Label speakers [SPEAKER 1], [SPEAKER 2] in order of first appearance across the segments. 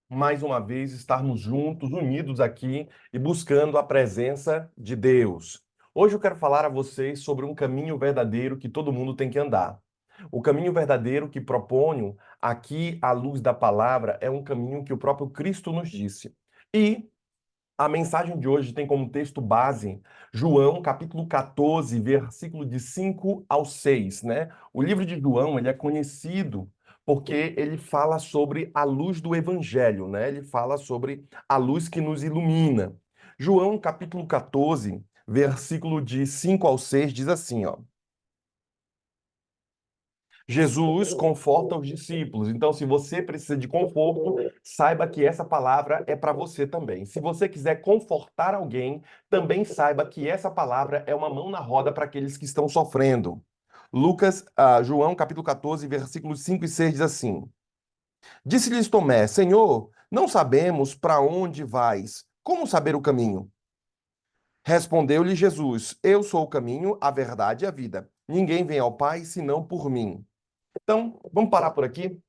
[SPEAKER 1] mais uma vez estarmos juntos, unidos aqui e buscando a presença de Deus. Hoje eu quero falar a vocês sobre um caminho verdadeiro que todo mundo tem que andar. O caminho verdadeiro que proponho aqui à luz da palavra é um caminho que o próprio Cristo nos disse. E a mensagem de hoje tem como texto base João, capítulo 14, versículo de 5 ao 6, né? O livro de João, ele é conhecido porque ele fala sobre a luz do evangelho, né? Ele fala sobre a luz que nos ilumina. João, capítulo 14, versículo de 5 ao 6 diz assim, ó: Jesus conforta os discípulos. Então, se você precisa de conforto, saiba que essa palavra é para você também. Se você quiser confortar alguém, também saiba que essa palavra é uma mão na roda para aqueles que estão sofrendo. João, capítulo 14, versículos 5 e 6 diz assim: Disse-lhes Tomé: Senhor, não sabemos para onde vais. Como saber o caminho? Respondeu-lhe Jesus: Eu sou o caminho, a verdade e a vida. Ninguém vem ao Pai senão por mim. Então, vamos parar por aqui?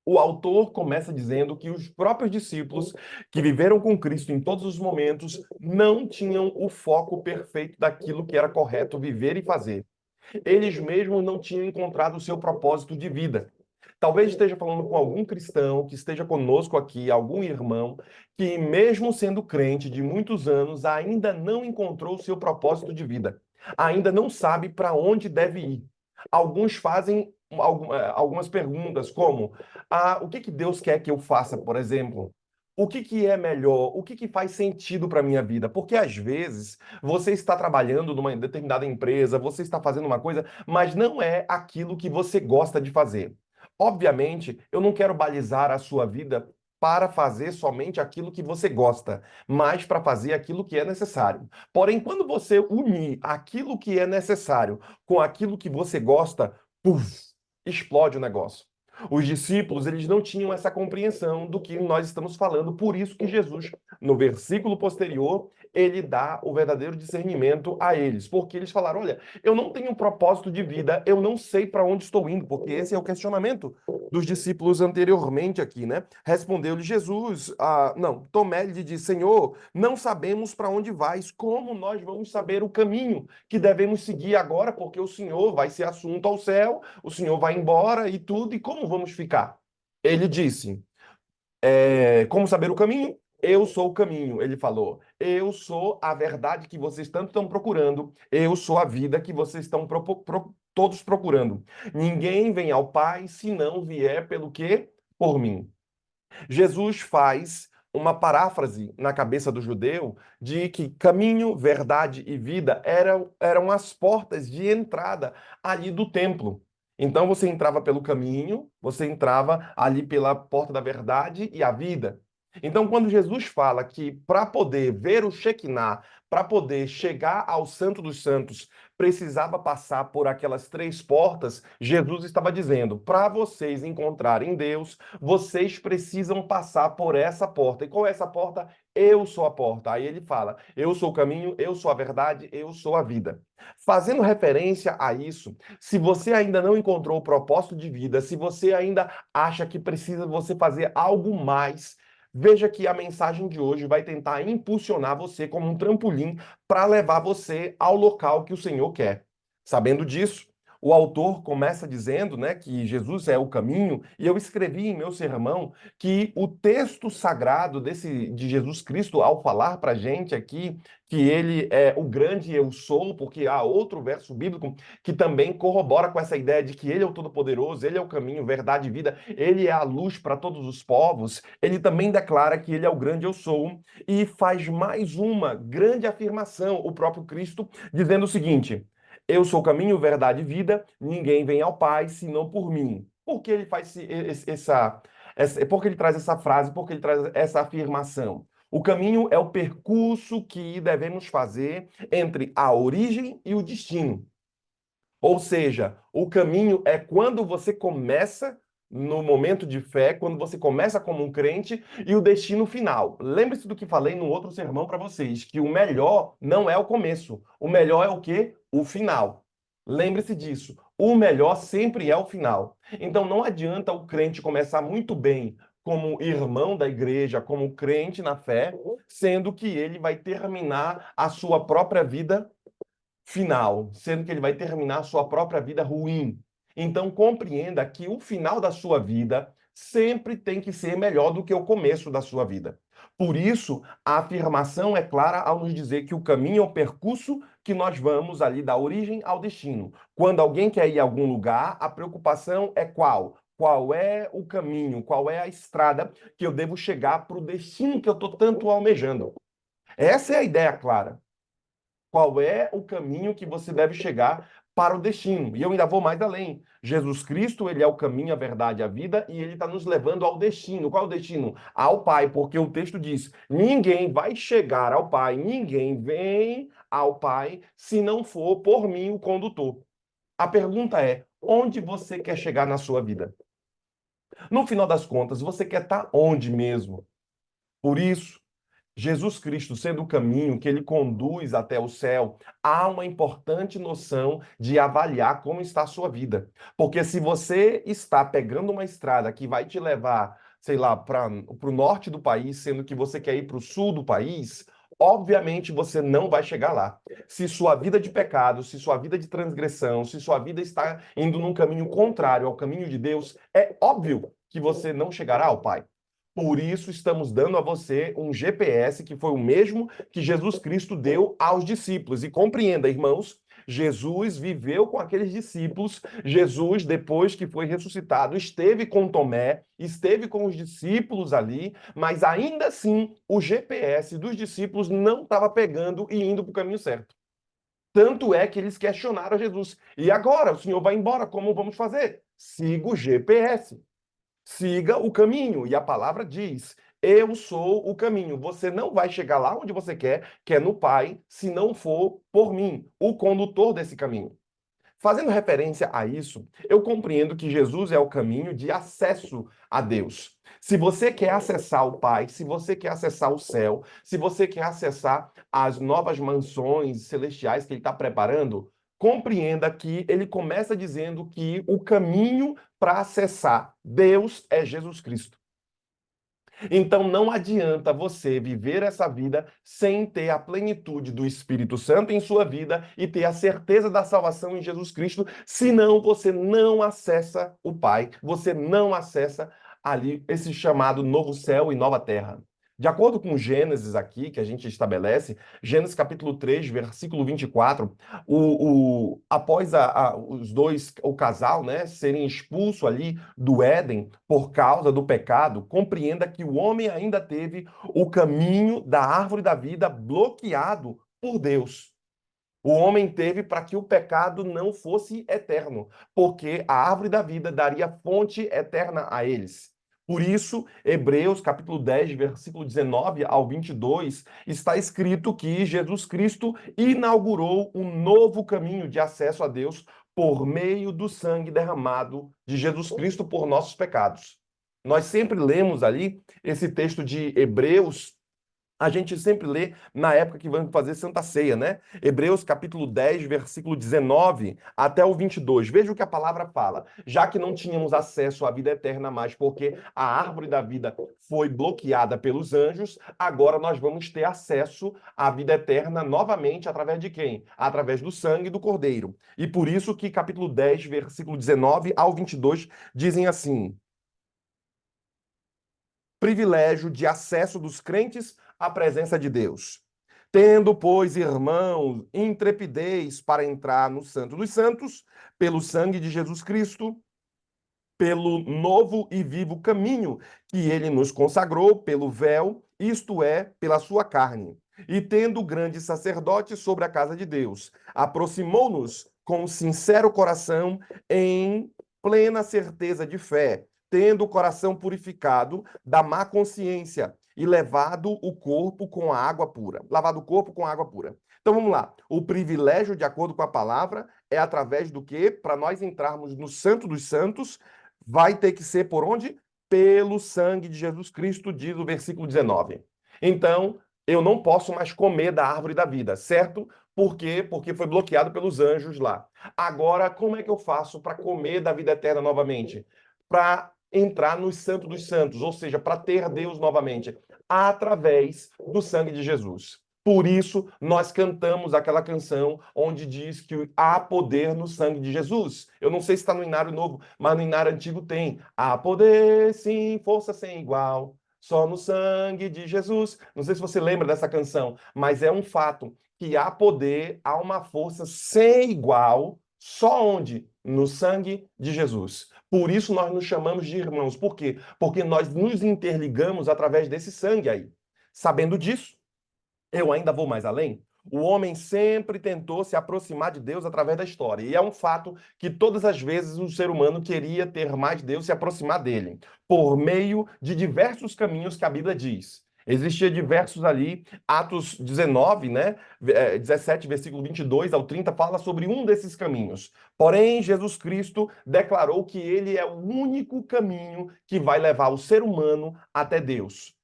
[SPEAKER 1] O autor começa dizendo que os próprios discípulos que viveram com Cristo em todos os momentos não tinham o foco perfeito daquilo que era correto viver e fazer. Eles mesmos não tinham encontrado o seu propósito de vida. Talvez esteja falando com algum cristão que esteja conosco aqui, algum irmão, que mesmo sendo crente de muitos anos, ainda não encontrou o seu propósito de vida. Ainda não sabe para onde deve ir. Alguns fazem algumas perguntas, como: o que Deus quer que eu faça, por exemplo? O que é melhor? O que faz sentido para a minha vida? Porque às vezes você está trabalhando numa determinada empresa, você está fazendo uma coisa, mas não é aquilo que você gosta de fazer. Obviamente, eu não quero balizar a sua vida para fazer somente aquilo que você gosta, mas para fazer aquilo que é necessário. Porém, quando você unir aquilo que é necessário com aquilo que você gosta, puf, explode o negócio. Os discípulos, eles não tinham essa compreensão do que nós estamos falando, por isso que Jesus, no versículo posterior, ele dá o verdadeiro discernimento a eles, porque eles falaram: olha, eu não tenho um propósito de vida, eu não sei para onde estou indo, porque esse é o questionamento dos discípulos anteriormente aqui, né? Respondeu-lhe Jesus, não, Tomé lhe disse: Senhor, não sabemos para onde vais, como nós vamos saber o caminho que devemos seguir agora, porque o Senhor vai ser assunto ao céu, o Senhor vai embora e tudo, e como vamos ficar? Ele disse: como saber o caminho? Eu sou o caminho, ele falou. Eu sou a verdade que vocês tanto estão procurando. Eu sou a vida que vocês estão todos procurando. Ninguém vem ao Pai se não vier pelo quê? Por mim. Jesus faz uma paráfrase na cabeça do judeu de que caminho, verdade e vida eram as portas de entrada ali do templo. Então você entrava pelo caminho, você entrava ali pela porta da verdade e a vida. Então, quando Jesus fala que para poder ver o Shekinah, para poder chegar ao Santo dos Santos, precisava passar por aquelas três portas, Jesus estava dizendo: para vocês encontrarem Deus, vocês precisam passar por essa porta. E qual é essa porta? Eu sou a porta. Aí ele fala: eu sou o caminho, eu sou a verdade, eu sou a vida. Fazendo referência a isso, se você ainda não encontrou o propósito de vida, se você ainda acha que precisa você fazer algo mais, veja que a mensagem de hoje vai tentar impulsionar você como um trampolim para levar você ao local que o Senhor quer. Sabendo disso, o autor começa dizendo, né, que Jesus é o caminho, e eu escrevi em meu sermão que o texto sagrado de Jesus Cristo, ao falar para a gente aqui que ele é o grande eu sou, porque há outro verso bíblico que também corrobora com essa ideia de que ele é o Todo-Poderoso, ele é o caminho, verdade e vida, ele é a luz para todos os povos. Ele também declara que ele é o grande eu sou e faz mais uma grande afirmação, o próprio Cristo, dizendo o seguinte: eu sou o caminho, verdade e vida, ninguém vem ao Pai senão por mim. Por que ele faz por que ele traz essa frase, por que ele traz essa afirmação? O caminho é o percurso que devemos fazer entre a origem e o destino. Ou seja, o caminho é quando você começa no momento de fé, quando você começa como um crente e o destino final. Lembre-se do que falei no outro sermão para vocês, que o melhor não é o começo, o melhor é o quê? O final. Lembre-se disso. O melhor sempre é o final. Então não adianta o crente começar muito bem como irmão da igreja, como crente na fé, sendo que ele vai terminar a sua própria vida final, sendo que ele vai terminar a sua própria vida ruim. Então, compreenda que o final da sua vida sempre tem que ser melhor do que o começo da sua vida. Por isso, a afirmação é clara ao nos dizer que o caminho é o percurso que nós vamos ali da origem ao destino. Quando alguém quer ir a algum lugar, a preocupação é qual? Qual é o caminho? Qual é a estrada que eu devo chegar para o destino que eu estou tanto almejando? Essa é a ideia clara. Qual é o caminho que você deve chegar para o destino? E eu ainda vou mais além. Jesus Cristo, ele é o caminho, a verdade, a vida, e ele está nos levando ao destino. Qual é o destino? Ao Pai, porque o texto diz: ninguém vai chegar ao Pai, ninguém vem ao Pai se não for por mim o condutor. A pergunta é: onde você quer chegar na sua vida? No final das contas, você quer estar onde mesmo? Por isso, Jesus Cristo sendo o caminho que ele conduz até o céu, há uma importante noção de avaliar como está a sua vida. Porque se você está pegando uma estrada que vai te levar, sei lá, para o norte do país, sendo que você quer ir para o sul do país, obviamente você não vai chegar lá. Se sua vida de pecado, se sua vida de transgressão, se sua vida está indo num caminho contrário ao caminho de Deus, é óbvio que você não chegará ao Pai. Por isso, estamos dando a você um GPS que foi o mesmo que Jesus Cristo deu aos discípulos. E compreenda, irmãos, Jesus viveu com aqueles discípulos. Jesus, depois que foi ressuscitado, esteve com Tomé, esteve com os discípulos ali, mas ainda assim o GPS dos discípulos não estava pegando e indo para o caminho certo. Tanto é que eles questionaram Jesus. E agora, o senhor vai embora, como vamos fazer? Siga o GPS. Siga o caminho. E a palavra diz: eu sou o caminho. Você não vai chegar lá onde você quer, que é no Pai, se não for por mim, o condutor desse caminho. Fazendo referência a isso, eu compreendo que Jesus é o caminho de acesso a Deus. Se você quer acessar o Pai, se você quer acessar o céu, se você quer acessar as novas mansões celestiais que Ele está preparando, compreenda que ele começa dizendo que o caminho para acessar Deus é Jesus Cristo. Então não adianta você viver essa vida sem ter a plenitude do Espírito Santo em sua vida e ter a certeza da salvação em Jesus Cristo, senão você não acessa o Pai, você não acessa ali esse chamado novo céu e nova terra. De acordo com Gênesis aqui, que a gente estabelece, Gênesis capítulo 3, versículo 24, após os dois, o casal, né, serem expulsos ali do Éden por causa do pecado, compreenda que o homem ainda teve o caminho da árvore da vida bloqueado por Deus. O homem teve para que o pecado não fosse eterno, porque a árvore da vida daria fonte eterna a eles. Por isso, Hebreus capítulo 10, versículo 19 ao 22, está escrito que Jesus Cristo inaugurou um novo caminho de acesso a Deus por meio do sangue derramado de Jesus Cristo por nossos pecados. Nós sempre lemos ali esse texto de Hebreus, a gente sempre lê na época que vamos fazer Santa Ceia, né? Hebreus capítulo 10, versículo 19 até o 22. Veja o que a palavra fala. Já que não tínhamos acesso à vida eterna mais, porque a árvore da vida foi bloqueada pelos anjos, agora nós vamos ter acesso à vida eterna novamente através de quem? Através do sangue do Cordeiro. E por isso que capítulo 10, versículo 19 ao 22 dizem assim: privilégio de acesso dos crentes à presença de Deus. Tendo, pois, irmãos, intrepidez para entrar no Santo dos Santos, pelo sangue de Jesus Cristo, pelo novo e vivo caminho que ele nos consagrou, pelo véu, isto é, pela sua carne. E tendo grande sacerdote sobre a casa de Deus, aproximou-nos com sincero coração, em plena certeza de fé, tendo o coração purificado da má consciência e levado o corpo com a água pura. Lavado o corpo com água pura. Então vamos lá. O privilégio, de acordo com a palavra, é através do quê? Para nós entrarmos no Santo dos Santos, vai ter que ser por onde? Pelo sangue de Jesus Cristo, diz o versículo 19. Então, eu não posso mais comer da árvore da vida, certo? Por quê? Porque foi bloqueado pelos anjos lá. Agora, como é que eu faço para comer da vida eterna novamente? Para entrar no Santo dos Santos, ou seja, para ter Deus novamente, através do sangue de Jesus. Por isso, nós cantamos aquela canção onde diz que há poder no sangue de Jesus. Eu não sei se está no Inário Novo, mas no Inário Antigo tem. Há poder, sim, força sem igual, só no sangue de Jesus. Não sei se você lembra dessa canção, mas é um fato que há poder, há uma força sem igual, só onde? No sangue de Jesus. Por isso nós nos chamamos de irmãos. Por quê? Porque nós nos interligamos através desse sangue aí. Sabendo disso, eu ainda vou mais além. O homem sempre tentou se aproximar de Deus através da história. E é um fato que todas as vezes o ser humano queria ter mais Deus, se aproximar dele, por meio de diversos caminhos que a Bíblia diz. Existia diversos ali, Atos 19, né? 17, versículo 22 ao 30, fala sobre um desses caminhos. Porém, Jesus Cristo declarou que ele é o único caminho que vai levar o ser humano até Deus.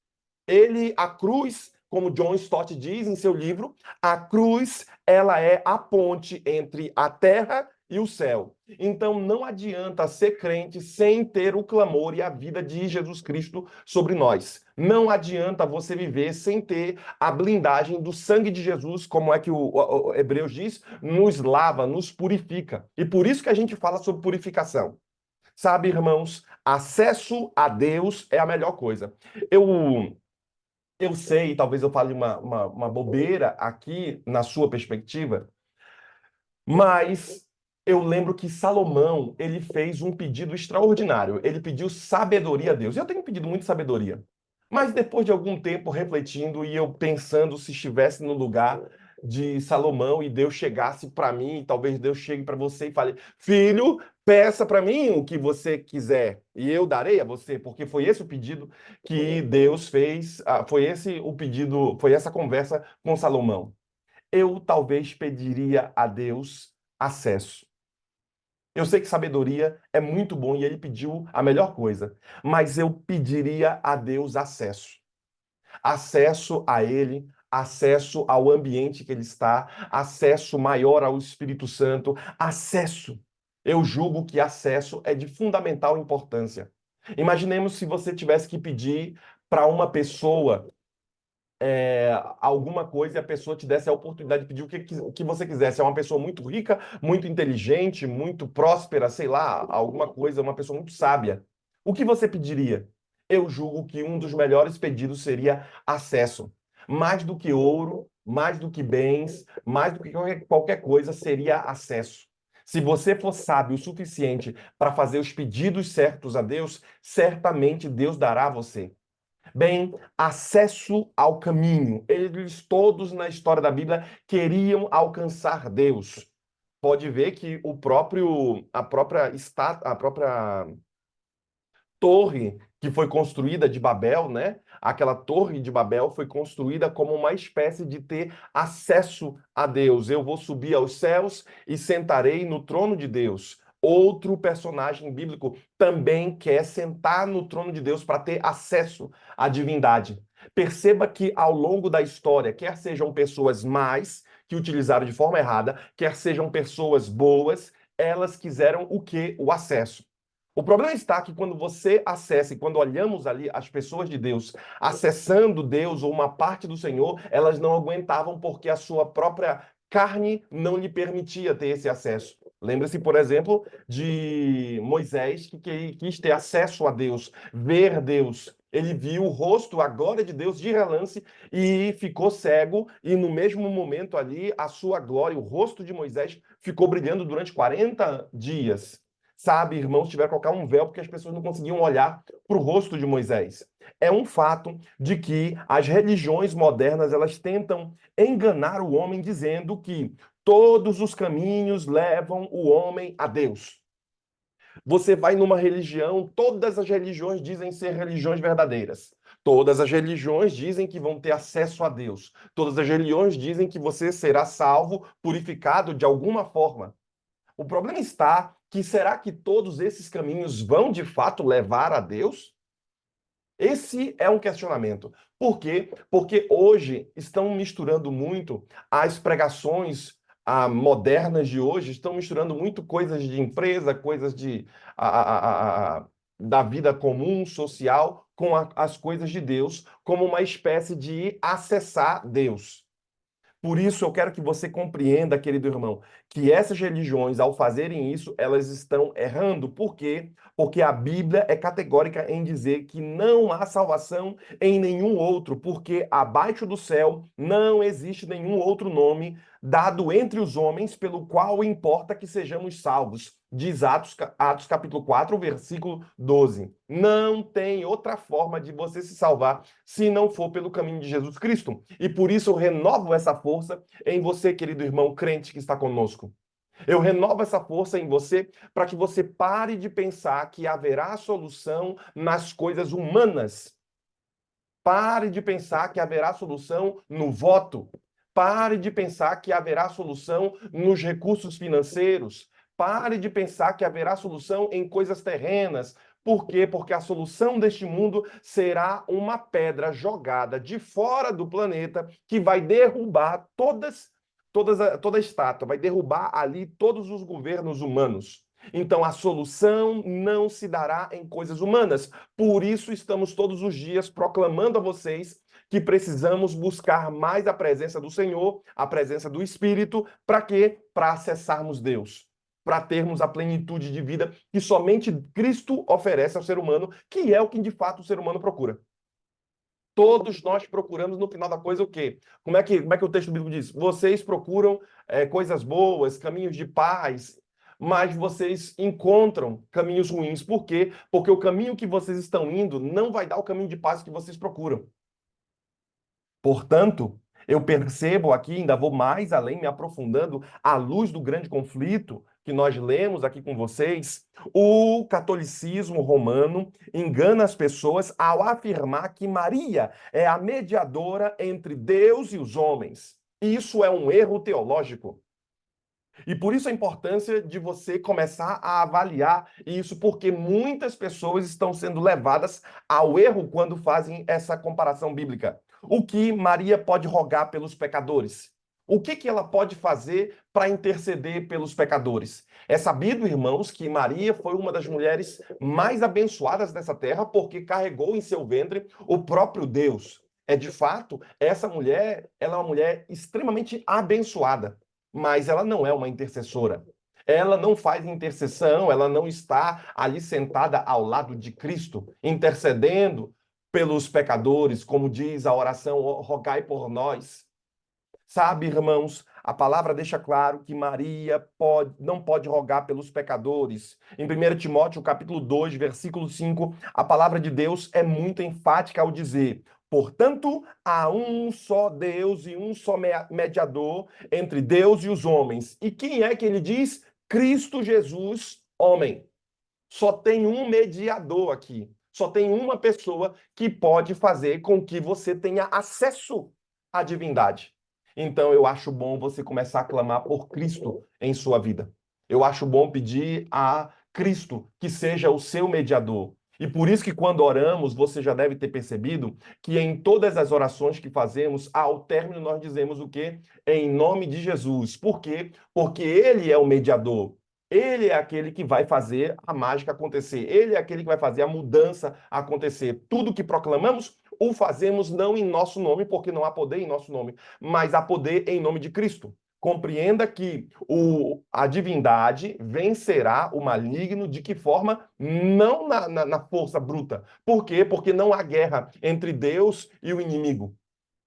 [SPEAKER 1] A cruz, como John Stott diz em seu livro, a cruz, ela é a ponte entre a terra e o céu. Então não adianta ser crente sem ter o clamor e a vida de Jesus Cristo sobre nós. Não adianta você viver sem ter a blindagem do sangue de Jesus, como é que o Hebreus diz, nos lava, nos purifica. E por isso que a gente fala sobre purificação. Sabe, irmãos, acesso a Deus é a melhor coisa. Eu sei, talvez eu fale uma bobeira aqui na sua perspectiva, mas eu lembro que Salomão, ele fez um pedido extraordinário. Ele pediu sabedoria a Deus. Eu tenho pedido muito sabedoria. Mas depois de algum tempo refletindo e eu pensando se estivesse no lugar de Salomão e Deus chegasse para mim, e talvez Deus chegue para você e fale: Filho, peça para mim o que você quiser e eu darei a você, porque foi esse o pedido que Deus fez, foi esse o pedido, foi essa conversa com Salomão. Eu talvez pediria a Deus acesso. Eu sei que sabedoria é muito bom e ele pediu a melhor coisa, mas eu pediria a Deus acesso. Acesso a ele, acesso ao ambiente que ele está, acesso maior ao Espírito Santo, acesso. Eu julgo que acesso é de fundamental importância. Imaginemos se você tivesse que pedir para uma pessoa alguma coisa e a pessoa te desse a oportunidade de pedir o que você quisesse. É uma pessoa muito rica, muito inteligente, muito próspera, sei lá, alguma coisa, uma pessoa muito sábia. O que você pediria? Eu julgo que um dos melhores pedidos seria acesso. Mais do que ouro, mais do que bens, mais do que qualquer coisa, seria acesso. Se você for sábio o suficiente para fazer os pedidos certos a Deus, certamente Deus dará a você. Bem, acesso ao caminho. Eles todos na história da Bíblia queriam alcançar Deus. Pode ver que a própria torre que foi construída de Babel, né? Aquela torre de Babel foi construída como uma espécie de ter acesso a Deus. Eu vou subir aos céus e sentarei no trono de Deus. Outro personagem bíblico também quer sentar no trono de Deus para ter acesso à divindade. Perceba que ao longo da história, quer sejam pessoas más que utilizaram de forma errada, quer sejam pessoas boas, elas quiseram o quê? O acesso. O problema está que quando você acessa e quando olhamos ali as pessoas de Deus acessando Deus ou uma parte do Senhor, elas não aguentavam porque a sua própria carne não lhe permitia ter esse acesso. Lembre-se, por exemplo, de Moisés, que quis ter acesso a Deus, ver Deus. Ele viu o rosto, a glória de Deus de relance e ficou cego, e no mesmo momento ali, a sua glória, o rosto de Moisés, ficou brilhando durante 40 dias. Sabe, irmãos, tiveram que colocar um véu porque as pessoas não conseguiam olhar para o rosto de Moisés. É um fato de que as religiões modernas elas tentam enganar o homem dizendo que todos os caminhos levam o homem a Deus. Você vai numa religião, todas as religiões dizem ser religiões verdadeiras. Todas as religiões dizem que vão ter acesso a Deus. Todas as religiões dizem que você será salvo, purificado de alguma forma. O problema está que será que todos esses caminhos vão de fato levar a Deus? Esse é um questionamento. Por quê? Porque hoje estão misturando muito as pregações modernas de hoje, estão misturando muito coisas de empresa, coisas da vida comum, social, com as coisas de Deus, como uma espécie de acessar Deus. Por isso, eu quero que você compreenda, querido irmão, que essas religiões, ao fazerem isso, elas estão errando. Por quê? Porque a Bíblia é categórica em dizer que não há salvação em nenhum outro, porque abaixo do céu não existe nenhum outro nome dado entre os homens pelo qual importa que sejamos salvos. Diz Atos capítulo 4, versículo 12. Não tem outra forma de você se salvar se não for pelo caminho de Jesus Cristo. E por isso eu renovo essa força em você, querido irmão crente que está conosco. Eu renovo essa força em você para que você pare de pensar que haverá solução nas coisas humanas. Pare de pensar que haverá solução no voto. Pare de pensar que haverá solução nos recursos financeiros. Pare de pensar que haverá solução em coisas terrenas. Por quê? Porque a solução deste mundo será uma pedra jogada de fora do planeta que vai derrubar toda a estátua, vai derrubar ali todos os governos humanos. Então, a solução não se dará em coisas humanas. Por isso, estamos todos os dias proclamando a vocês que precisamos buscar mais a presença do Senhor, a presença do Espírito, para quê? Para acessarmos Deus, para termos a plenitude de vida que somente Cristo oferece ao ser humano, que é o que de fato o ser humano procura. Todos nós procuramos, no final da coisa, o quê? Como é que o texto bíblico diz? Vocês procuram coisas boas, caminhos de paz, mas vocês encontram caminhos ruins. Por quê? Porque o caminho que vocês estão indo não vai dar o caminho de paz que vocês procuram. Portanto, eu percebo aqui, ainda vou mais além, me aprofundando, à luz do grande conflito que nós lemos aqui com vocês, o catolicismo romano engana as pessoas ao afirmar que Maria é a mediadora entre Deus e os homens. Isso é um erro teológico. E por isso a importância de você começar a avaliar isso, porque muitas pessoas estão sendo levadas ao erro quando fazem essa comparação bíblica. O que Maria pode rogar pelos pecadores? O que ela pode fazer para interceder pelos pecadores? É sabido, irmãos, que Maria foi uma das mulheres mais abençoadas dessa terra porque carregou em seu ventre o próprio Deus. É de fato, essa mulher, ela é uma mulher extremamente abençoada, mas ela não é uma intercessora. Ela não faz intercessão, ela não está ali sentada ao lado de Cristo, intercedendo pelos pecadores, como diz a oração, rogai por nós. Sabe, irmãos, a palavra deixa claro que Maria não pode rogar pelos pecadores. Em 1 Timóteo, capítulo 2, versículo 5, a palavra de Deus é muito enfática ao dizer: portanto, há um só Deus e um só mediador entre Deus e os homens. E quem é que ele diz? Cristo Jesus, homem. Só tem um mediador aqui. Só tem uma pessoa que pode fazer com que você tenha acesso à divindade. Então, eu acho bom você começar a clamar por Cristo em sua vida. Eu acho bom pedir a Cristo que seja o seu mediador. E por isso que quando oramos, você já deve ter percebido que em todas as orações que fazemos, ao término nós dizemos o quê? Em nome de Jesus. Por quê? Porque ele é o mediador. Ele é aquele que vai fazer a mágica acontecer. Ele é aquele que vai fazer a mudança acontecer. Tudo que proclamamos, o fazemos não em nosso nome, porque não há poder em nosso nome, mas há poder em nome de Cristo. Compreenda que a divindade vencerá o maligno de que forma? Não na força bruta. Por quê? Porque não há guerra entre Deus e o inimigo.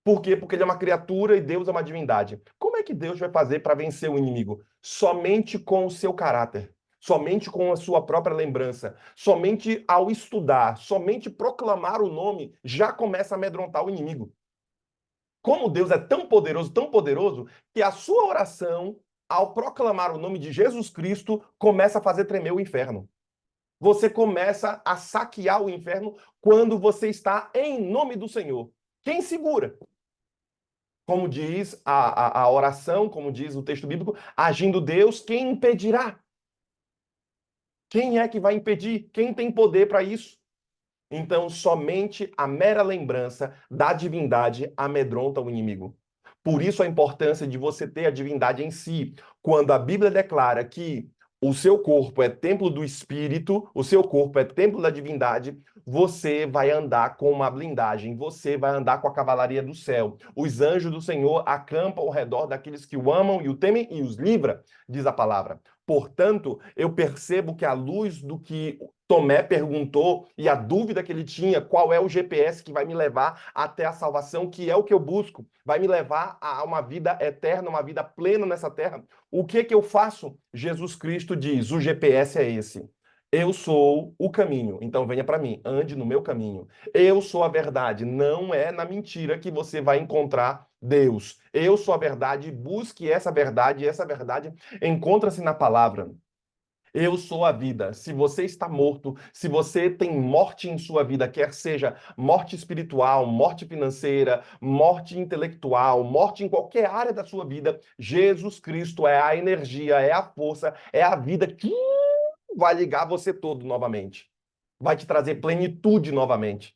[SPEAKER 1] Por quê? Porque ele é uma criatura e Deus é uma divindade. Como é que Deus vai fazer para vencer o inimigo? Somente com o seu caráter, somente com a sua própria lembrança, somente ao estudar, somente proclamar o nome, já começa a amedrontar o inimigo. Como Deus é tão poderoso, que a sua oração, ao proclamar o nome de Jesus Cristo, começa a fazer tremer o inferno. Você começa a saquear o inferno quando você está em nome do Senhor. Quem segura? Como diz a oração, como diz o texto bíblico, agindo Deus, quem impedirá? Quem é que vai impedir? Quem tem poder para isso? Então, somente a mera lembrança da divindade amedronta o inimigo. Por isso a importância de você ter a divindade em si. Quando a Bíblia declara que o seu corpo é templo do Espírito, o seu corpo é templo da divindade, você vai andar com uma blindagem, você vai andar com a cavalaria do céu. Os anjos do Senhor acampam ao redor daqueles que o amam e o temem e os livra, diz a palavra. Portanto, eu percebo que à luz do que Tomé perguntou e a dúvida que ele tinha, qual é o GPS que vai me levar até a salvação, que é o que eu busco, vai me levar a uma vida eterna, uma vida plena nessa terra. O que que eu faço? Jesus Cristo diz: o GPS é esse. Eu sou o caminho, então venha para mim, ande no meu caminho. Eu sou a verdade, não é na mentira que você vai encontrar Deus. Eu sou a verdade, busque essa verdade, e essa verdade encontra-se na palavra. Eu sou a vida. Se você está morto, se você tem morte em sua vida, quer seja morte espiritual, morte financeira, morte intelectual, morte em qualquer área da sua vida, Jesus Cristo é a energia, é a força, é a vida que vai ligar você todo novamente. Vai te trazer plenitude novamente.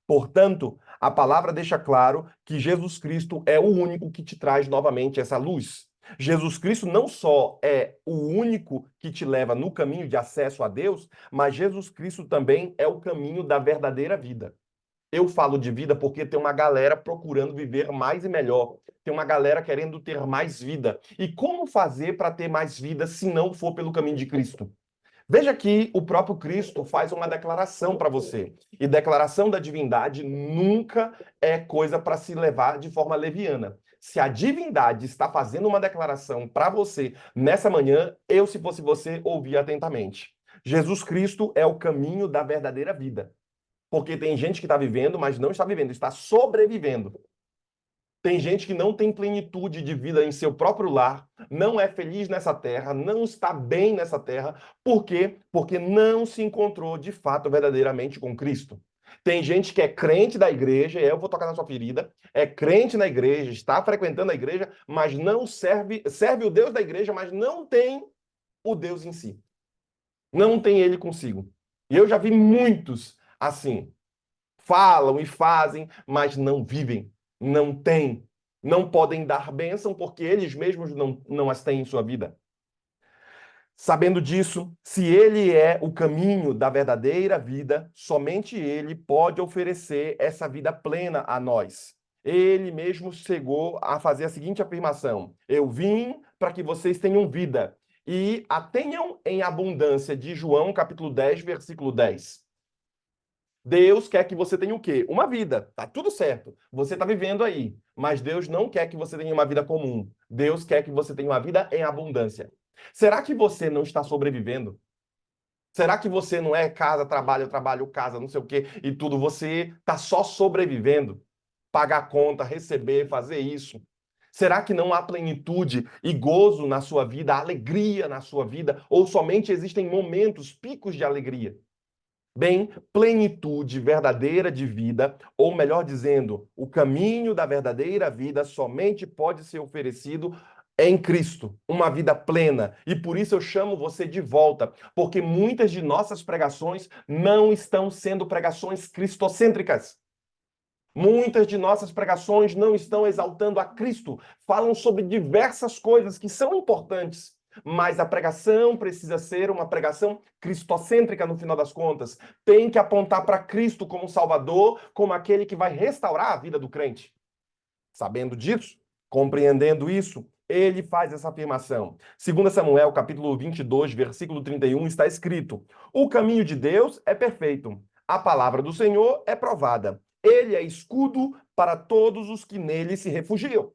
[SPEAKER 1] Portanto, a palavra deixa claro que Jesus Cristo é o único que te traz novamente essa luz. Jesus Cristo não só é o único que te leva no caminho de acesso a Deus, mas Jesus Cristo também é o caminho da verdadeira vida. Eu falo de vida porque tem uma galera procurando viver mais e melhor. Tem uma galera querendo ter mais vida. E como fazer para ter mais vida se não for pelo caminho de Cristo? Veja que o próprio Cristo faz uma declaração para você. E declaração da divindade nunca é coisa para se levar de forma leviana. Se a divindade está fazendo uma declaração para você nessa manhã, eu, se fosse você, ouvia atentamente. Jesus Cristo é o caminho da verdadeira vida. Porque tem gente que está vivendo, mas não está vivendo, está sobrevivendo. Tem gente que não tem plenitude de vida em seu próprio lar, não é feliz nessa terra, não está bem nessa terra. Por quê? Porque não se encontrou de fato verdadeiramente com Cristo. Tem gente que é crente da igreja, e eu vou tocar na sua ferida, é crente na igreja, está frequentando a igreja, mas não serve o Deus da igreja, mas não tem o Deus em si. Não tem ele consigo. E eu já vi muitos assim falam e fazem, mas não vivem, não têm, não podem dar bênção porque eles mesmos não as têm em sua vida. Sabendo disso, se ele é o caminho da verdadeira vida, somente ele pode oferecer essa vida plena a nós. Ele mesmo chegou a fazer a seguinte afirmação: eu vim para que vocês tenham vida e a tenham em abundância, de João capítulo 10, versículo 10. Deus quer que você tenha o quê? Uma vida. Tá tudo certo. Você está vivendo aí. Mas Deus não quer que você tenha uma vida comum. Deus quer que você tenha uma vida em abundância. Será que você não está sobrevivendo? Será que você não é casa, trabalho, casa, não sei o quê e tudo? Você está só sobrevivendo? Pagar conta, receber, fazer isso. Será que não há plenitude e gozo na sua vida, alegria na sua vida? Ou somente existem momentos, picos de alegria? Bem, plenitude verdadeira de vida, ou melhor dizendo, o caminho da verdadeira vida somente pode ser oferecido em Cristo, uma vida plena. E por isso eu chamo você de volta, porque muitas de nossas pregações não estão sendo pregações cristocêntricas. Muitas de nossas pregações não estão exaltando a Cristo, falam sobre diversas coisas que são importantes, mas a pregação precisa ser uma pregação cristocêntrica no final das contas. Tem que apontar para Cristo como Salvador, como aquele que vai restaurar a vida do crente. Sabendo disso, compreendendo isso, ele faz essa afirmação. 2 Samuel, capítulo 22, versículo 31, está escrito: o caminho de Deus é perfeito, a palavra do Senhor é provada. Ele é escudo para todos os que nele se refugiam.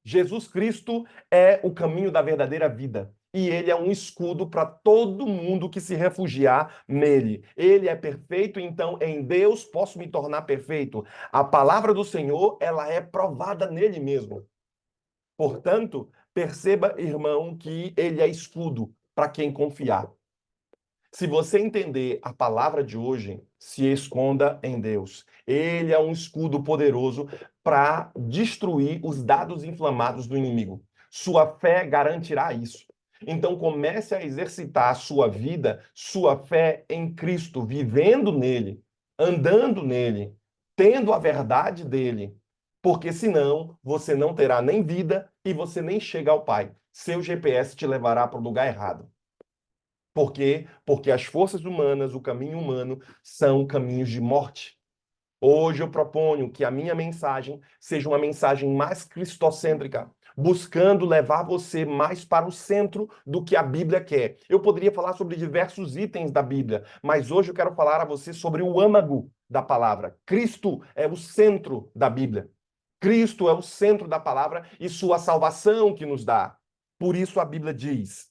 [SPEAKER 1] Jesus Cristo é o caminho da verdadeira vida. E ele é um escudo para todo mundo que se refugiar nele. Ele é perfeito, então em Deus posso me tornar perfeito. A palavra do Senhor, ela é provada nele mesmo. Portanto, perceba, irmão, que ele é escudo para quem confiar. Se você entender a palavra de hoje, se esconda em Deus. Ele é um escudo poderoso para destruir os dados inflamados do inimigo. Sua fé garantirá isso. Então comece a exercitar a sua vida, sua fé em Cristo, vivendo nele, andando nele, tendo a verdade dele, porque senão você não terá nem vida e você nem chega ao Pai. seu GPS te levará para o lugar errado. Por quê? Porque as forças humanas, o caminho humano, são caminhos de morte. Hoje eu proponho que a minha mensagem seja uma mensagem mais cristocêntrica, buscando levar você mais para o centro do que a Bíblia quer. Eu poderia falar sobre diversos itens da Bíblia, mas hoje eu quero falar a você sobre o âmago da palavra. Cristo é o centro da Bíblia. Cristo é o centro da palavra e sua salvação que nos dá. Por isso a Bíblia diz: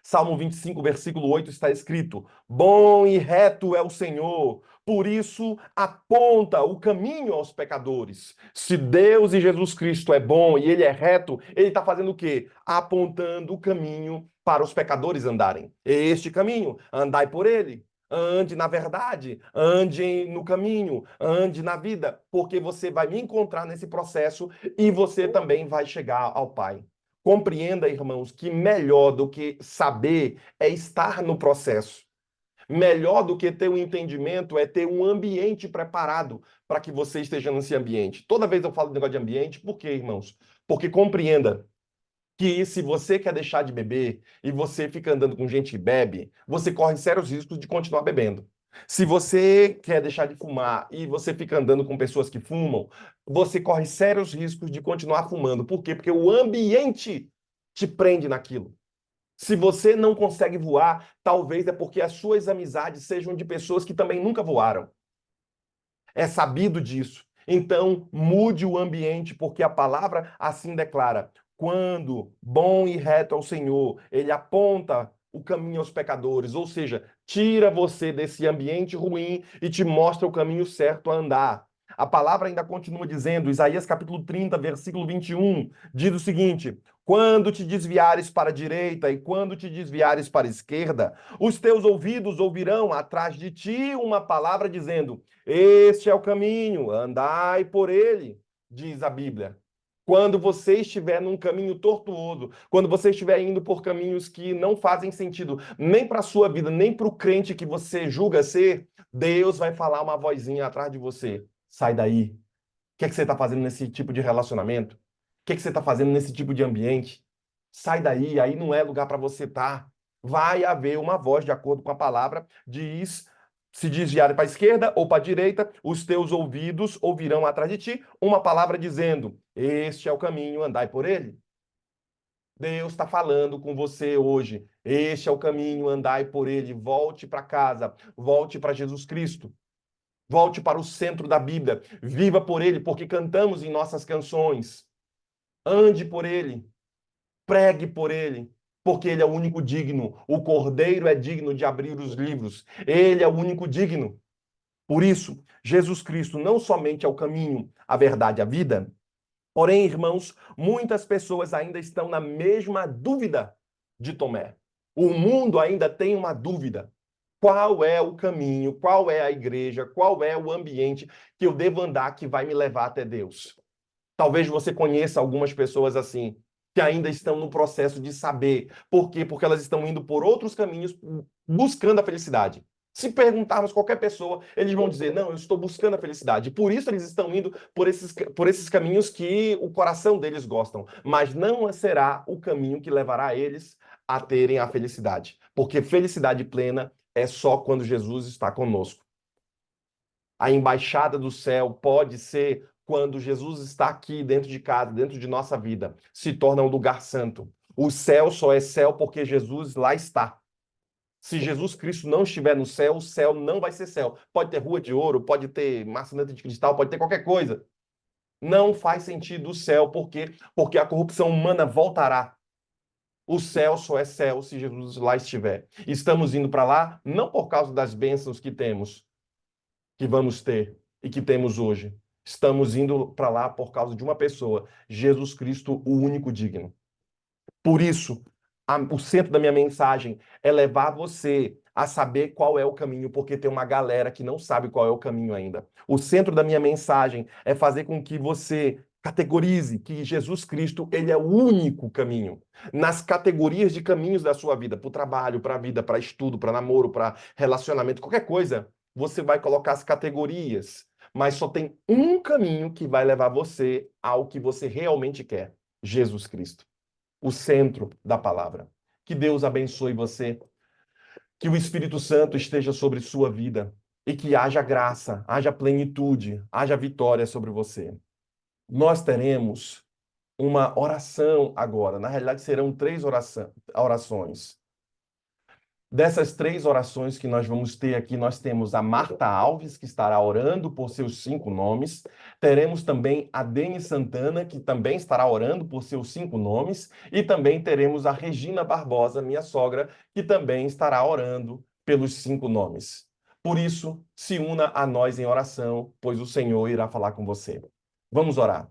[SPEAKER 1] Salmo 25, versículo 8 está escrito: Bom e reto é o Senhor, por isso aponta o caminho aos pecadores. Se Deus e Jesus Cristo é bom e ele é reto, ele está fazendo o quê? Apontando o caminho para os pecadores andarem. Este caminho, andai por ele. Ande na verdade, ande no caminho, ande na vida, porque você vai me encontrar nesse processo e você também vai chegar ao Pai. Compreenda, irmãos, que melhor do que saber é estar no processo. Melhor do que ter um entendimento é ter um ambiente preparado para que você esteja nesse ambiente. Toda vez eu falo do negócio de ambiente, por quê, irmãos? Porque compreenda que se você quer deixar de beber e você fica andando com gente que bebe, você corre sérios riscos de continuar bebendo. Se você quer deixar de fumar e você fica andando com pessoas que fumam, você corre sérios riscos de continuar fumando. Por quê? Porque o ambiente te prende naquilo. Se você não consegue voar, talvez é porque as suas amizades sejam de pessoas que também nunca voaram. É sabido disso. Então, mude o ambiente, porque a palavra assim declara: quando bom e reto ao Senhor, ele aponta o caminho aos pecadores, ou seja, tira você desse ambiente ruim e te mostra o caminho certo a andar. A palavra ainda continua dizendo, Isaías capítulo 30, versículo 21, diz o seguinte: quando te desviares para a direita e quando te desviares para a esquerda, os teus ouvidos ouvirão atrás de ti uma palavra dizendo: este é o caminho, andai por ele, diz a Bíblia. Quando você estiver num caminho tortuoso, quando você estiver indo por caminhos que não fazem sentido nem para a sua vida, nem para o crente que você julga ser, Deus vai falar uma vozinha atrás de você. Sai daí. O que é que você está fazendo nesse tipo de relacionamento? O que é que você está fazendo nesse tipo de ambiente? Sai daí, aí não é lugar para você estar. Vai haver uma voz, de acordo com a palavra, diz: se desviar para a esquerda ou para a direita, os teus ouvidos ouvirão atrás de ti uma palavra dizendo: este é o caminho, andai por ele. Deus está falando com você hoje. Este é o caminho, andai por ele. Volte para casa, volte para Jesus Cristo. Volte para o centro da Bíblia. Viva por ele, porque cantamos em nossas canções. Ande por ele. Pregue por ele, porque ele é o único digno. O Cordeiro é digno de abrir os livros. Ele é o único digno. Por isso, Jesus Cristo não somente é o caminho, a verdade e a vida, porém, irmãos, muitas pessoas ainda estão na mesma dúvida de Tomé. O mundo ainda tem uma dúvida. Qual é o caminho, qual é a igreja, qual é o ambiente que eu devo andar que vai me levar até Deus? Talvez você conheça algumas pessoas assim, que ainda estão no processo de saber. Por quê? Porque elas estão indo por outros caminhos buscando a felicidade. Se perguntarmos qualquer pessoa, eles vão dizer: não, eu estou buscando a felicidade. Por isso eles estão indo por esses caminhos que o coração deles gostam. Mas não será o caminho que levará eles a terem a felicidade. Porque felicidade plena é só quando Jesus está conosco. A embaixada do céu pode ser quando Jesus está aqui dentro de casa, dentro de nossa vida, se torna um lugar santo. O céu só é céu porque Jesus lá está. Se Jesus Cristo não estiver no céu, o céu não vai ser céu. Pode ter rua de ouro, pode ter maçaneta de cristal, pode ter qualquer coisa. Não faz sentido o céu, por quê? Porque a corrupção humana voltará. O céu só é céu se Jesus lá estiver. Estamos indo para lá não por causa das bênçãos que temos, que vamos ter e que temos hoje. Estamos indo para lá por causa de uma pessoa, Jesus Cristo, o único digno. Por isso, o centro da minha mensagem é levar você a saber qual é o caminho, porque tem uma galera que não sabe qual é o caminho ainda. O centro da minha mensagem é fazer com que você categorize que Jesus Cristo, ele é o único caminho. Nas categorias de caminhos da sua vida, para o trabalho, para a vida, para estudo, para namoro, para relacionamento, qualquer coisa, você vai colocar as categorias, mas só tem um caminho que vai levar você ao que você realmente quer: Jesus Cristo. o centro da palavra. Que Deus abençoe você, que o Espírito Santo esteja sobre sua vida e que haja graça, haja plenitude, haja vitória sobre você. Nós teremos uma oração agora. Na realidade, serão três orações. Dessas três orações que nós vamos ter aqui, nós temos a Marta Alves, que estará orando por seus 5 nomes. Teremos também a Deni Santana, que também estará orando por seus 5 nomes. E também teremos a Regina Barbosa, minha sogra, que também estará orando pelos 5 nomes. Por isso, se una a nós em oração, pois o Senhor irá falar com você. Vamos orar.